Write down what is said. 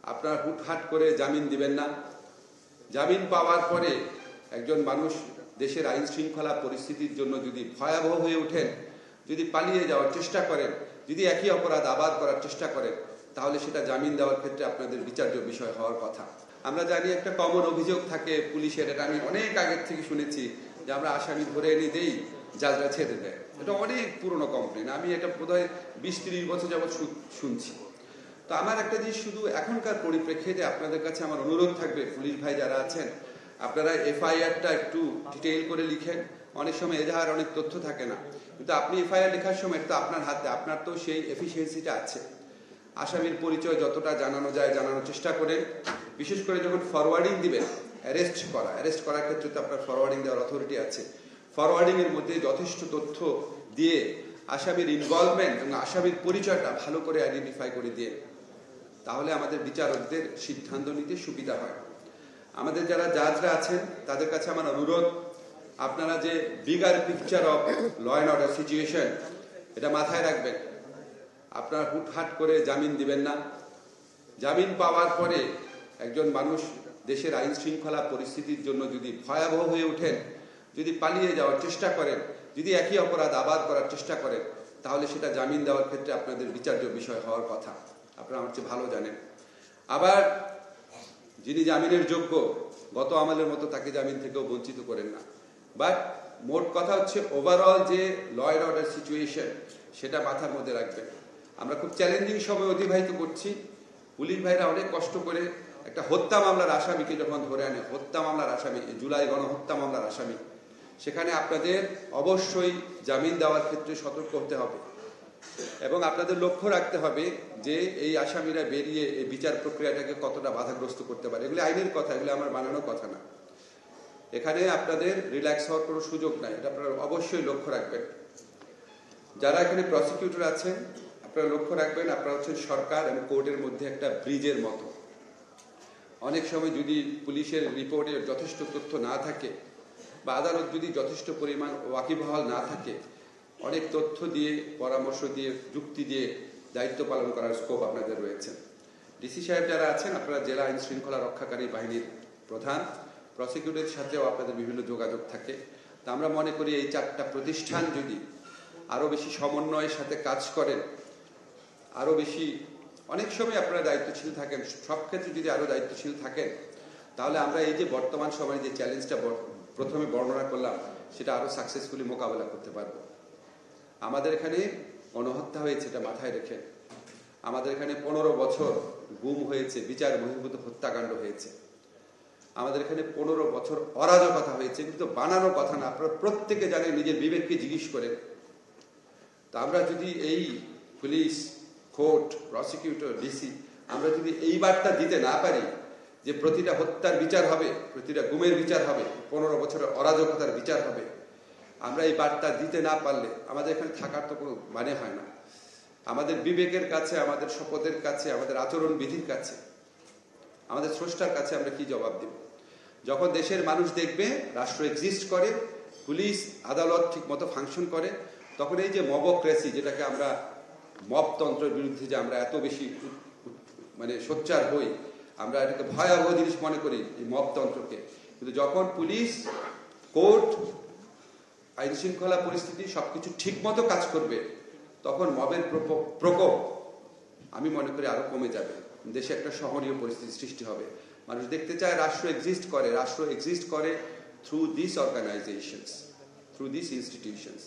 আপনারা হুটহাট করে জামিন দিবেন না। জামিন পাওয়ার পরে একজন মানুষ দেশের আইন শৃঙ্খলা পরিস্থিতির জন্য যদি ভয়াবহ হয়ে ওঠেন, যদি পালিয়ে যাওয়ার চেষ্টা করেন, যদি একই অপরাধ আবার করার চেষ্টা করেন, তাহলে সেটা জামিন দেওয়ার ক্ষেত্রে আপনাদের বিচার্য বিষয় হওয়ার কথা। আমরা জানি একটা কমন অভিযোগ থাকে পুলিশের, এটা আমি অনেক আগের থেকে শুনেছি যে আমরা আসামি ধরে এনে দেই, জাজরা ছেড়ে দেয়। এটা অনেক পুরনো কমপ্লেন, আমি এটা বোধহয় 20-30 বছর যাবৎ শুনছি। তো আমার একটা জিনিস শুধু এখনকার পরিপ্রেক্ষিতে আপনাদের কাছে আমার অনুরোধ থাকবে, পুলিশ ভাই যারা আছেন, আপনারা এফআইআরটা একটু ডিটেইল করে লিখেন। অনেক সময় এজাহার অনেক তথ্য থাকে না, কিন্তু আপনি এফআইআর লেখার সময় তো আপনার হাতে, আপনার তো সেই এফিসিয়েন্সিটা আছে। আসামির পরিচয় যতটা জানানো যায় জানানোর চেষ্টা করেন। বিশেষ করে যখন ফরওয়ার্ডিং দিবেন, অ্যারেস্ট করার ক্ষেত্রে তো আপনার ফরওয়ার্ডিং দেওয়ার অথরিটি আছে। ফরওয়ার্ডিং এর মধ্যে যথেষ্ট তথ্য দিয়ে আসামির ইনভলভমেন্ট এবং আসামির পরিচয়টা ভালো করে আইডেন্টিফাই করে দিয়ে, তাহলে আমাদের বিচারকদের সিদ্ধান্ত নিতে সুবিধা হয়। আমাদের যারা জাজরা আছেন তাদের কাছে আমার অনুরোধ, আপনারা যে bigger picture of law and order situation, এটা মাথায় রাখবেন। আপনারা হুটহাট করে জামিন দিবেন না। জামিন পাওয়ার পরে একজন মানুষ দেশের আইন শৃঙ্খলা পরিস্থিতির জন্য যদি ভয়াবহ হয়ে ওঠেন, যদি পালিয়ে যাওয়ার চেষ্টা করেন, যদি একই অপরাধ আবার করার চেষ্টা করেন, তাহলে সেটা জামিন দেওয়ার ক্ষেত্রে আপনাদের বিচার্য বিষয় হওয়ার কথা। আপনারা আমার চেয়ে ভালো জানেন। আবার যিনি জামিনের যোগ্য, গত আমলের মতো তাকে জামিন থেকেও বঞ্চিত করেন না। বাট মোট কথা হচ্ছে ওভারঅল যে ল অ্যান্ড অর্ডার সিচুয়েশন, সেটা মাথার মধ্যে রাখবেন। আমরা খুব চ্যালেঞ্জিং সময় অতিবাহিত করছি। পুলিশ ভাইরা অনেক কষ্ট করে একটা হত্যা মামলার আসামিকে যখন ধরে আনে, হত্যা মামলার আসামি, জুলাই গণহত্যা মামলার আসামি, সেখানে আপনাদের অবশ্যই জামিন দেওয়ার ক্ষেত্রে সতর্ক হতে হবে এবং আপনাদের লক্ষ্য রাখতে হবে যে এই আসামিরা বেরিয়ে এই বিচার প্রক্রিয়াটাকে কতটা বাধাগ্রস্ত করতে পারে। এগুলি আইনের কথা, এগুলি আমার বানানোর কথা না। এখানে আপনাদের রিল্যাক্স হওয়ার কোনো সুযোগ নাই, এটা আপনারা অবশ্যই লক্ষ্য রাখবেন। যারা এখানে প্রসিকিউটর আছেন, আপনারা লক্ষ্য রাখবেন, আপনারা হচ্ছেন সরকার এবং কোর্টের মধ্যে একটা ব্রিজের মতো। অনেক সময় যদি পুলিশের রিপোর্টে যথেষ্ট তথ্য না থাকে বা আদালত যদি যথেষ্ট পরিমাণ ওয়াকিবহাল না থাকে, অনেক তথ্য দিয়ে, পরামর্শ দিয়ে, যুক্তি দিয়ে দায়িত্ব পালন করার স্কোপ আপনাদের রয়েছে। ডিসি সাহেব যারা আছেন, আপনারা জেলা আইন শৃঙ্খলা রক্ষাকারী বাহিনীর প্রধান, প্রসিকিউটরের সাথেও আপনাদের বিভিন্ন যোগাযোগ থাকে। তা আমরা মনে করি এই 4টা প্রতিষ্ঠান যদি আরও বেশি সমন্বয়ের সাথে কাজ করেন, আরও বেশি, অনেক সময় আপনারা দায়িত্বশীল থাকেন, সব ক্ষেত্রে যদি আরও দায়িত্বশীল থাকেন, তাহলে আমরা এই যে বর্তমান সময়ে যে চ্যালেঞ্জটা প্রথমে বর্ণনা করলাম, সেটা আরও সাকসেসফুলি মোকাবেলা করতে পারব। আমাদের এখানে গণহত্যা হয়েছে, এটা মাথায় রেখে। আমাদের এখানে 15 বছর গুম হয়েছে, বিচার বহির্ভূত হত্যাকাণ্ড হয়েছে। আমাদের এখানে 15 বছর অরাজকতা হয়েছে, কিন্তু বানানো কথা না, আপনারা প্রত্যেকে জানেন, নিজের বিবেককে জিজ্ঞেস করেন। তা আমরা যদি এই পুলিশ, কোর্ট, প্রসিকিউটর, ডিসি, আমরা যদি এই বার্তা দিতে না পারি যে প্রতিটা হত্যার বিচার হবে, প্রতিটা গুমের বিচার হবে, 15 বছরের অরাজকতার বিচার হবে, আমরা এই বার্তা দিতে না পারলে আমাদের এখানে থাকার তো কোনো মানে হয় না। আমাদের বিবেকের কাছে, আমাদের শপথের কাছে, আমাদের আচরণ বিধির কাছে, আমাদের স্রষ্টার কাছে আমরা কি জবাব দেব? যখন দেশের মানুষ দেখবে রাষ্ট্র এক্সিস্ট করে, পুলিশ আদালত ঠিক মতো ফাংশন করে, তখন এই যে মবক্রেসি, যেটাকে আমরা মবতন্ত্রের বিরুদ্ধে যে আমরা এত বেশি সোচ্চার হই, আমরা এটাকে ভয়াবহ জিনিস মনে করি এই মবতন্ত্রকে, কিন্তু যখন পুলিশ, কোর্ট, আইন শৃঙ্খলা পরিস্থিতি সবকিছু ঠিক মতো কাজ করবে, তখন মবের প্রকোপ আমি মনে করি আরো কমে যাবে। দেশে একটা সহনীয় পরিস্থিতি সৃষ্টি হবে। মানুষ দেখতে চায় রাষ্ট্র এক্সিস্ট করে through this organisations, through this institutions.